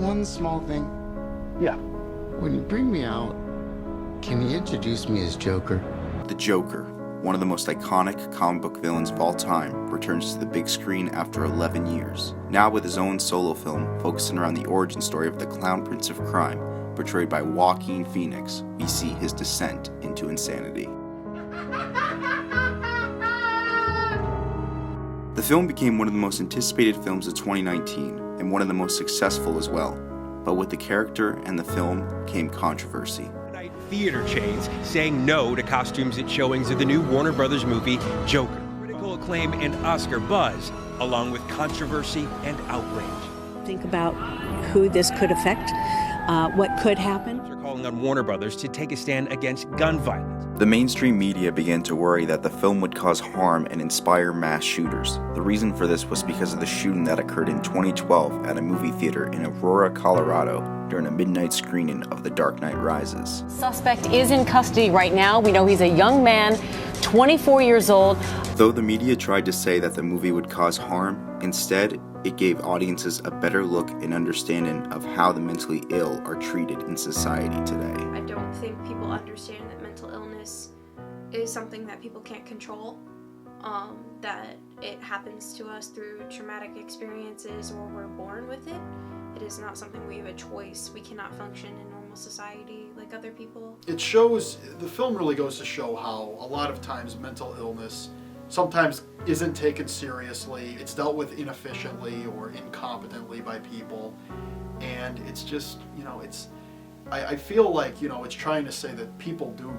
one small thing. Yeah. When you bring me out, can you introduce me as Joker? The Joker, one of the most iconic comic book villains of all time, returns to the big screen after 11 years. Now with his own solo film focusing around the origin story of the Clown Prince of Crime, portrayed by Joaquin Phoenix, we see his descent into insanity. The film became one of the most anticipated films of 2019, and one of the most successful as well. But with the character and the film came controversy. Theater chains saying no to costumes at showings of the new Warner Brothers movie, Joker. Critical acclaim and Oscar buzz, along with controversy and outrage. Think about who this could affect, what could happen. They're calling on Warner Brothers to take a stand against gun violence. The mainstream media began to worry that the film would cause harm and inspire mass shooters. The reason for this was because of the shooting that occurred in 2012 at a movie theater in Aurora, Colorado, during a midnight screening of The Dark Knight Rises. Suspect is in custody right now. We know he's a young man, 24 years old. Though the media tried to say that the movie would cause harm, instead, it gave audiences a better look and understanding of how the mentally ill are treated in society today. I don't think people understand that mental illness is something that people can't control, that it happens to us through traumatic experiences or we're born with it. It is not something we have a choice. We cannot function in normal society like other people. The film really goes to show how a lot of times mental illness sometimes isn't taken seriously. It's dealt with inefficiently or incompetently by people. And it's just, I feel like, it's trying to say that people do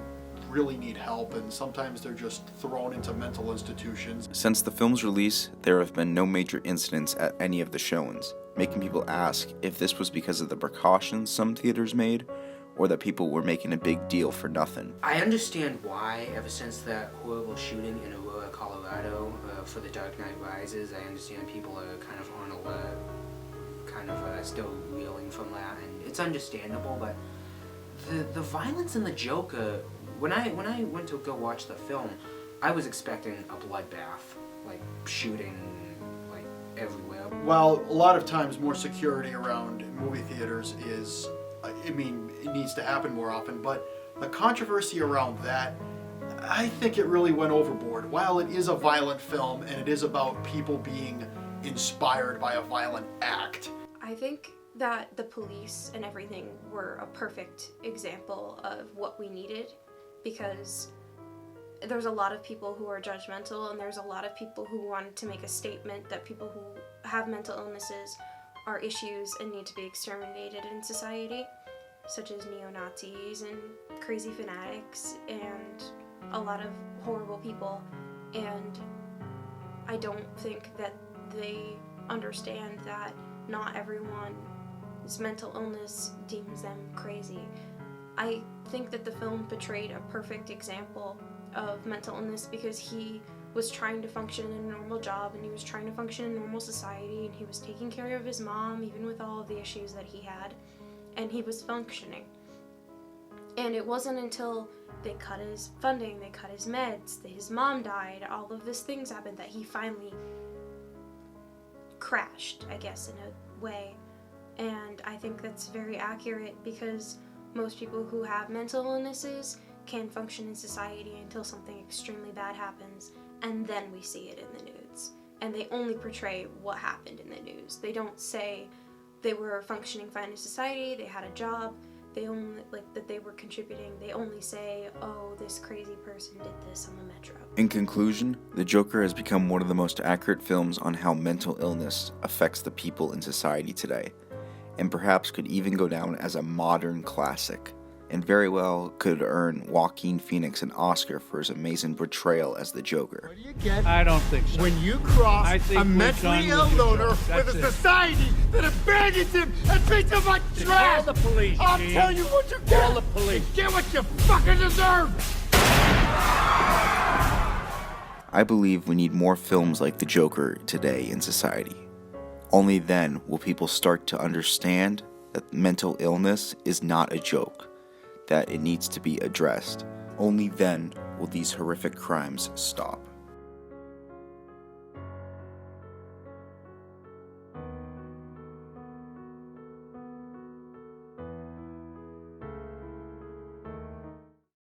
really need help, and sometimes they're just thrown into mental institutions. Since the film's release, there have been no major incidents at any of the showings, making people ask if this was because of the precautions some theaters made, or that people were making a big deal for nothing. I understand why, ever since that horrible shooting in Aurora, Colorado, for The Dark Knight Rises. I understand people are kind of on alert, still reeling from that, and it's understandable, but the violence in The Joker, when I went to go watch the film, I was expecting a bloodbath, like shooting like everywhere. While a lot of times more security around movie theaters is, it needs to happen more often, but the controversy around that, I think it really went overboard. While it is a violent film and it is about people being inspired by a violent act, I think that the police and everything were a perfect example of what we needed, because there's a lot of people who are judgmental, and there's a lot of people who wanted to make a statement that people who have mental illnesses are issues and need to be exterminated in society, such as neo-Nazis and crazy fanatics and a lot of horrible people. And I don't think that they understand that not everyone's mental illness deems them crazy. I think that the film portrayed a perfect example of mental illness, because he was trying to function in a normal job, and he was trying to function in normal society, and he was taking care of his mom even with all of the issues that he had, and he was functioning. And it wasn't until they cut his funding, they cut his meds, his mom died, all of these things happened, that he finally crashed, I guess, in a way. And I think that's very accurate, because most people who have mental illnesses can function in society until something extremely bad happens, and then we see it in the news. And they only portray what happened in the news. They don't say they were functioning fine in society, they had a job, they only, that they were contributing. They only say, oh, this crazy person did this on the metro. In conclusion, The Joker has become one of the most accurate films on how mental illness affects the people in society today, and perhaps could even go down as a modern classic, and very well could earn Joaquin Phoenix an Oscar for his amazing portrayal as the Joker. What do you get? I don't think so. When you cross a mentally ill loner with a society that abandons him and treats him like trash! Call the police, I'll Gene. tell you what you get! Call the police. Get what you fucking deserve! I believe we need more films like The Joker today in society. Only then will people start to understand that mental illness is not a joke, that it needs to be addressed. Only then will these horrific crimes stop.